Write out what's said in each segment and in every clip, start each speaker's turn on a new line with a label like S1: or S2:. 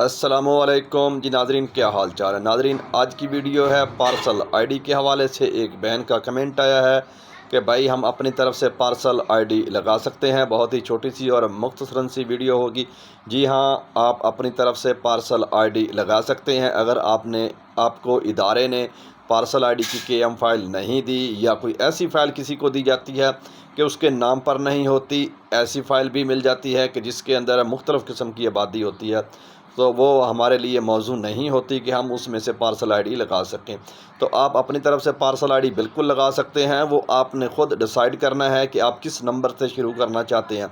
S1: السلام علیکم جی ناظرین، کیا حال چال ہے ناظرین؟ آج کی ویڈیو ہے پارسل آئی ڈی کے حوالے سے۔ ایک بہن کا کمنٹ آیا ہے کہ بھائی ہم اپنی طرف سے پارسل آئی ڈی لگا سکتے ہیں۔ بہت ہی چھوٹی سی اور مختصراً سی ویڈیو ہوگی۔ جی ہاں، آپ اپنی طرف سے پارسل آئی ڈی لگا سکتے ہیں۔ اگر آپ کو ادارے نے پارسل آئی ڈی کی KM فائل نہیں دی، یا کوئی ایسی فائل کسی کو دی جاتی ہے کہ اس کے نام پر نہیں ہوتی، ایسی فائل بھی مل جاتی ہے کہ جس کے اندر مختلف قسم کی آبادی ہوتی ہے، تو وہ ہمارے لیے موضوع نہیں ہوتی کہ ہم اس میں سے پارسل آئی ڈی لگا سکیں۔ تو آپ اپنی طرف سے پارسل آئی ڈی بالکل لگا سکتے ہیں۔ وہ آپ نے خود ڈیسائیڈ کرنا ہے کہ آپ کس نمبر سے شروع کرنا چاہتے ہیں۔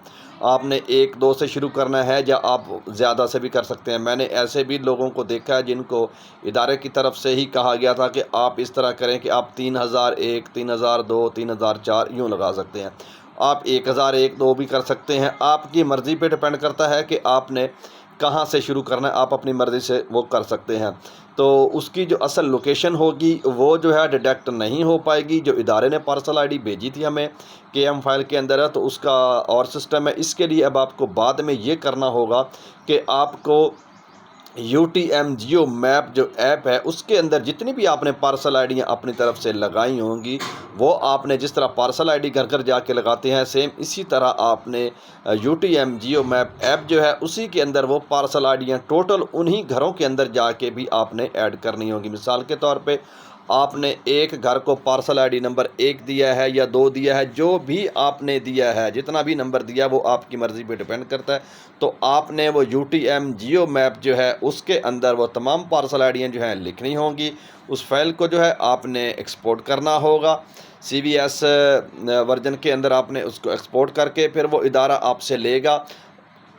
S1: آپ نے 1 2 سے شروع کرنا ہے، یا آپ زیادہ سے بھی کر سکتے ہیں۔ میں نے ایسے بھی لوگوں کو دیکھا ہے جن کو ادارے کی طرف سے ہی کہا گیا تھا کہ آپ اس طرح کریں کہ آپ 3001 3002 3004 یوں لگا سکتے ہیں۔ آپ 1001 2 بھی کر سکتے ہیں۔ آپ کی مرضی پہ ڈپینڈ کرتا ہے کہ آپ نے کہاں سے شروع کرنا ہے۔ آپ اپنی مرضی سے وہ کر سکتے ہیں۔ تو اس کی جو اصل لوکیشن ہوگی وہ جو ہے ڈیٹیکٹ نہیں ہو پائے گی۔ جو ادارے نے پارسل آئی ڈی بھیجی تھی ہمیں KM فائل کے اندر ہے، تو اس کا اور سسٹم ہے۔ اس کے لیے اب آپ کو بعد میں یہ کرنا ہوگا کہ آپ کو UTM جیو میپ جو ایپ ہے، اس کے اندر جتنی بھی آپ نے پارسل آئی ڈیاں اپنی طرف سے لگائی ہوں گی، وہ آپ نے جس طرح پارسل آئی ڈی گھر گھر جا کے لگاتے ہیں، سیم اسی طرح آپ نے UTM جیو میپ ایپ جو ہے اسی کے اندر وہ پارسل آئی ڈیاں ٹوٹل انہی گھروں کے اندر جا کے بھی آپ نے ایڈ کرنی ہوگی۔ مثال کے طور پہ آپ نے ایک گھر کو پارسل آئی ڈی نمبر 1 دیا ہے یا 2 دیا ہے، جو بھی آپ نے دیا ہے، جتنا بھی نمبر دیا وہ آپ کی مرضی پہ ڈیپینڈ کرتا ہے۔ تو آپ نے وہ UTM جیو میپ جو ہے اس کے اندر وہ تمام پارسل آئی ڈیاں جو ہیں لکھنی ہوں گی۔ اس فائل کو جو ہے آپ نے ایکسپورٹ کرنا ہوگا۔ CVS ورژن کے اندر آپ نے اس کو ایکسپورٹ کر کے پھر وہ ادارہ آپ سے لے گا۔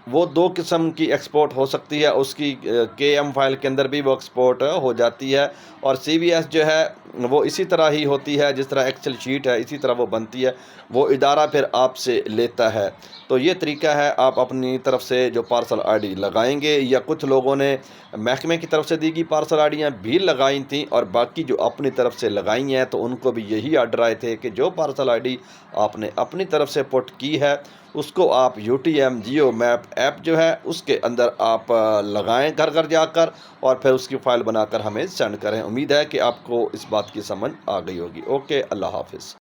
S1: وہ 2 قسم کی ایکسپورٹ ہو سکتی ہے، اس کی KM فائل کے اندر بھی وہ ایکسپورٹ ہو جاتی ہے، اور CVS جو ہے وہ اسی طرح ہی ہوتی ہے، جس طرح ایکسل شیٹ ہے اسی طرح وہ بنتی ہے، وہ ادارہ پھر آپ سے لیتا ہے۔ تو یہ طریقہ ہے، آپ اپنی طرف سے جو پارسل آئی ڈی لگائیں گے، یا کچھ لوگوں نے محکمے کی طرف سے دی گئی پارسل آئی ڈیاں بھی لگائی تھیں، اور باقی جو اپنی طرف سے لگائی ہیں تو ان کو بھی یہی آرڈر آئے تھے کہ جو پارسل آئی ڈی آپ نے اپنی طرف سے پٹ کی ہے اس کو آپ UTM جیو میپ ایپ جو ہے اس کے اندر آپ لگائیں گھر گھر جا کر، اور پھر اس کی فائل بنا کر ہمیں سینڈ کریں۔ امید ہے کہ آپ کو اس بات کی سمجھ آ گئی ہوگی۔ اوکے، اللہ حافظ۔